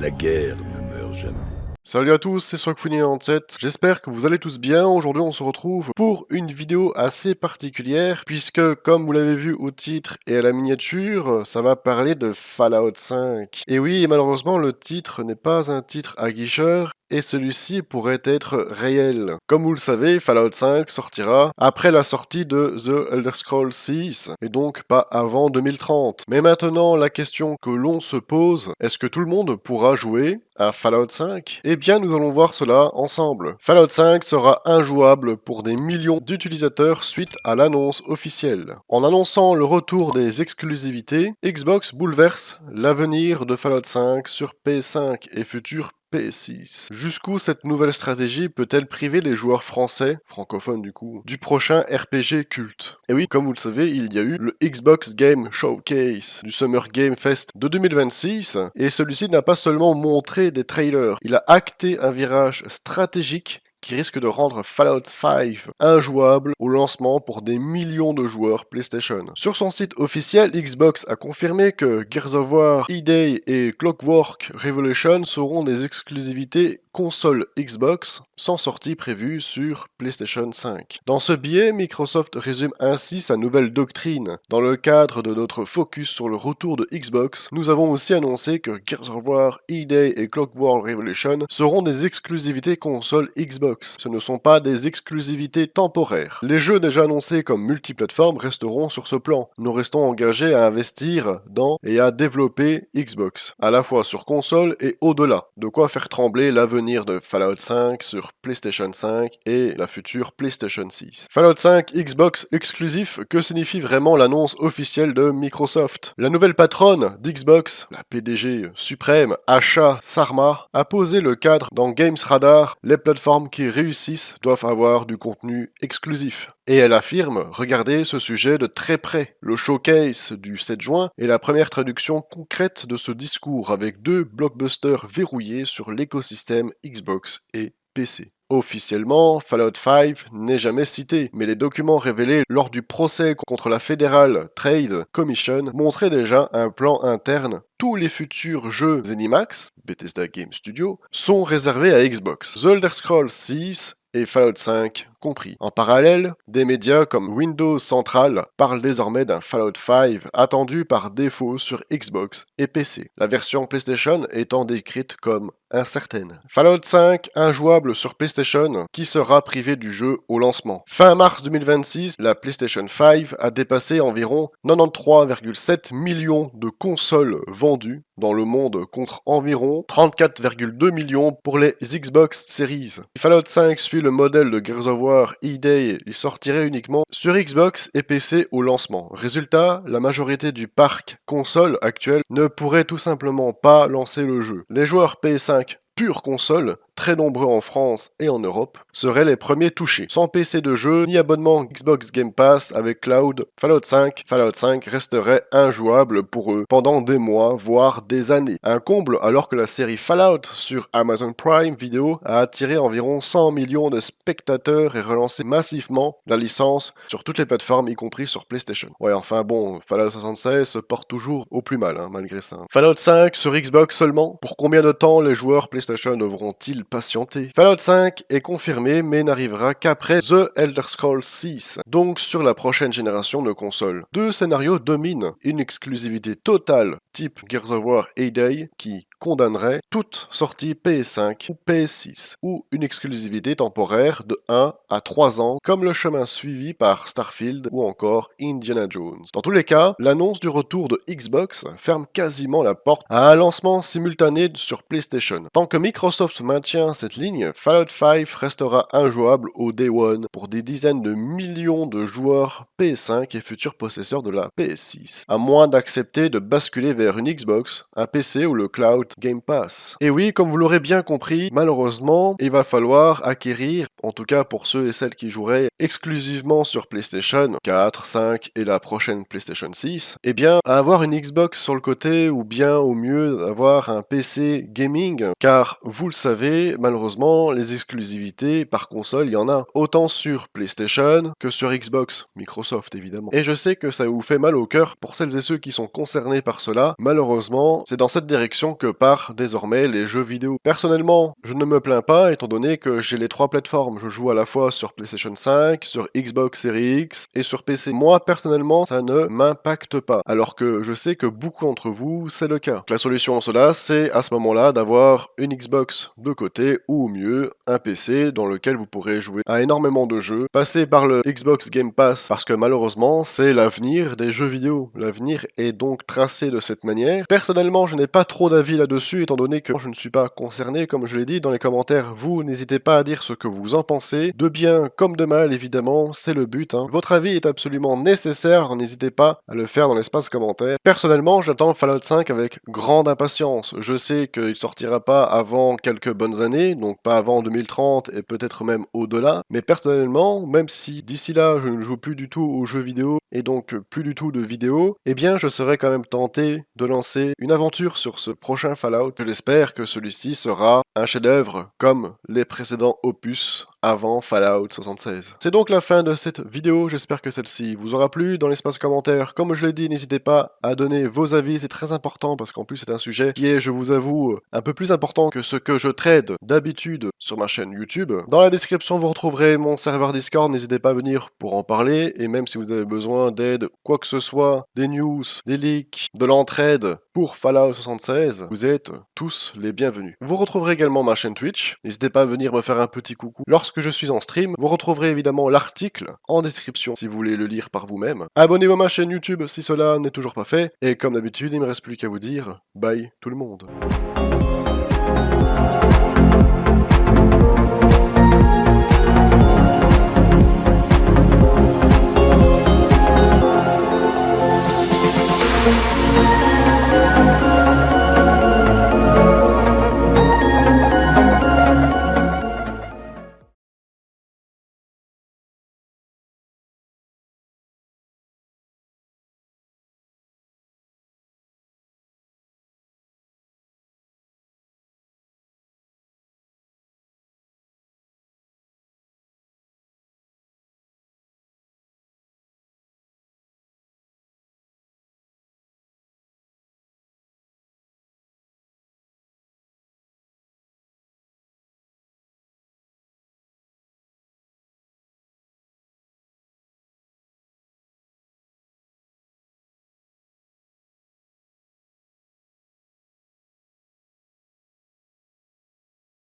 La guerre ne meurt jamais. Salut à tous, c'est Srockfuni97, j'espère que vous allez tous bien. Aujourd'hui on se retrouve pour une vidéo assez particulière puisque comme vous l'avez vu au titre et à la miniature, ça va parler de Fallout 5. Et oui, malheureusement le titre n'est pas un titre aguicheur et celui-ci pourrait être réel. Comme vous le savez, Fallout 5 sortira après la sortie de The Elder Scrolls 6 et donc pas avant 2030. Mais maintenant la question que l'on se pose, est-ce que tout le monde pourra jouer à Fallout 5? Eh bien, nous allons voir cela ensemble. Fallout 5 sera injouable pour des millions d'utilisateurs suite à l'annonce officielle. En annonçant le retour des exclusivités, Xbox bouleverse l'avenir de Fallout 5 sur PS5 et futur PS6. Jusqu'où cette nouvelle stratégie peut-elle priver les joueurs français, francophones du coup, du prochain RPG culte? Et oui, comme vous le savez, il y a eu le Xbox Game Showcase du Summer Game Fest de 2026, et celui-ci n'a pas seulement montré des trailers, il a acté un virage stratégique qui risque de rendre Fallout 5 injouable au lancement pour des millions de joueurs PlayStation. Sur son site officiel, Xbox a confirmé que Gears of War, E-Day et Clockwork Revolution seront des exclusivités console Xbox sans sortie prévue sur PlayStation 5. Dans ce billet, Microsoft résume ainsi sa nouvelle doctrine. Dans le cadre de notre focus sur le retour de Xbox, nous avons aussi annoncé que Gears of War, E-Day et Clockwork Revolution seront des exclusivités console Xbox. Ce ne sont pas des exclusivités temporaires. Les jeux déjà annoncés comme multiplateformes resteront sur ce plan. Nous restons engagés à investir dans et à développer Xbox, à la fois sur console et au-delà. De quoi faire trembler l'avenir de Fallout 5 sur PlayStation 5 et la future PlayStation 6. Fallout 5 Xbox exclusif, que signifie vraiment l'annonce officielle de Microsoft? La nouvelle patronne d'Xbox, la PDG suprême, Asha Sarma, a posé le cadre dans Games Radar. Les plateformes qui réussissent doivent avoir du contenu exclusif. Et elle affirme regarder ce sujet de très près. Le showcase du 7 juin est la première traduction concrète de ce discours avec 2 blockbusters verrouillés sur l'écosystème Xbox et PC. Officiellement, Fallout 5 n'est jamais cité, mais les documents révélés lors du procès contre la Federal Trade Commission montraient déjà un plan interne. Tous les futurs jeux ZeniMax, Bethesda Game Studio, sont réservés à Xbox. The Elder Scrolls 6 et Fallout 5 compris. En parallèle, des médias comme Windows Central parlent désormais d'un Fallout 5 attendu par défaut sur Xbox et PC, la version PlayStation étant décrite comme incertaine. Fallout 5 injouable sur PlayStation qui sera privé du jeu au lancement. Fin mars 2026, la PlayStation 5 a dépassé environ 93,7 millions de consoles vendues dans le monde contre environ 34,2 millions pour les Xbox Series. Fallout 5 suit le modèle de Gears of War E-Day, il sortirait uniquement sur Xbox et PC au lancement. Résultat, la majorité du parc console actuel ne pourrait tout simplement pas lancer le jeu. Les joueurs PS5 pure console, très nombreux en France et en Europe, seraient les premiers touchés. Sans PC de jeu, ni abonnement Xbox Game Pass avec Cloud, Fallout 5 resterait injouable pour eux pendant des mois, voire des années. Un comble alors que la série Fallout sur Amazon Prime Video a attiré environ 100 millions de spectateurs et relancé massivement la licence sur toutes les plateformes, y compris sur PlayStation. Ouais, enfin bon, Fallout 76 se porte toujours au plus mal, malgré ça. Fallout 5 sur Xbox seulement? Pour combien de temps les joueurs PlayStation devront-ils patienter? Fallout 5 est confirmé mais n'arrivera qu'après The Elder Scrolls 6, donc sur la prochaine génération de consoles. 2 scénarios dominent, une exclusivité totale type Gears of War A-Day qui condamnerait toute sortie PS5 ou PS6, ou une exclusivité temporaire de 1 à 3 ans comme le chemin suivi par Starfield ou encore Indiana Jones. Dans tous les cas, l'annonce du retour de Xbox ferme quasiment la porte à un lancement simultané sur PlayStation. Tant que Microsoft maintient cette ligne, Fallout 5 restera injouable au Day One pour des dizaines de millions de joueurs PS5 et futurs possesseurs de la PS6, à moins d'accepter de basculer vers une Xbox, un PC ou le cloud Game Pass. Et oui, comme vous l'aurez bien compris, malheureusement, il va falloir acquérir, en tout cas pour ceux et celles qui joueraient exclusivement sur PlayStation 4, 5 et la prochaine PlayStation 6, eh bien, avoir une Xbox sur le côté ou bien au mieux avoir un PC gaming, car vous le savez, malheureusement, les exclusivités par console, il y en a autant sur PlayStation que sur Xbox, Microsoft évidemment. Et je sais que ça vous fait mal au cœur pour celles et ceux qui sont concernés par cela. Malheureusement, c'est dans cette direction que par désormais les jeux vidéo. Personnellement, je ne me plains pas étant donné que j'ai les trois plateformes. Je joue à la fois sur PlayStation 5, sur Xbox Series X et sur PC. Moi, personnellement, ça ne m'impacte pas, alors que je sais que beaucoup d'entre vous, c'est le cas. La solution à cela, c'est à ce moment-là d'avoir une Xbox de côté ou au mieux un PC dans lequel vous pourrez jouer à énormément de jeux, passer par le Xbox Game Pass parce que malheureusement, c'est l'avenir des jeux vidéo. L'avenir est donc tracé de cette manière. Personnellement, je n'ai pas trop d'avis là-dessus étant donné que je ne suis pas concerné, comme je l'ai dit dans les commentaires. Vous, n'hésitez pas à dire ce que vous en pensez, de bien comme de mal évidemment, c'est le but. Votre avis est absolument nécessaire, n'hésitez pas à le faire dans l'espace commentaire. Personnellement, j'attends Fallout 5 avec grande impatience. Je sais qu'il sortira pas avant quelques bonnes années, donc pas avant 2030 et peut-être même au-delà, mais personnellement, même si d'ici là je ne joue plus du tout aux jeux vidéo et donc plus du tout de vidéos, eh bien je serais quand même tenté de lancer une aventure sur ce prochain Fallout. Je l'espère que celui-ci sera un chef-d'œuvre comme les précédents opus avant Fallout 76. C'est donc la fin de cette vidéo, j'espère que celle-ci vous aura plu. Dans l'espace commentaire, comme je l'ai dit, n'hésitez pas à donner vos avis, c'est très important parce qu'en plus c'est un sujet qui est, je vous avoue, un peu plus important que ce que je trade d'habitude sur ma chaîne YouTube. Dans la description, vous retrouverez mon serveur Discord, n'hésitez pas à venir pour en parler, et même si vous avez besoin d'aide, quoi que ce soit, des news, des leaks, de l'entraide pour Fallout 76, vous êtes tous les bienvenus. Vous retrouverez également ma chaîne Twitch, n'hésitez pas à venir me faire un petit coucou lorsque je suis en stream. Vous retrouverez évidemment l'article en description si vous voulez le lire par vous-même. Abonnez-vous à ma chaîne YouTube si cela n'est toujours pas fait, et comme d'habitude, il ne me reste plus qu'à vous dire bye tout le monde.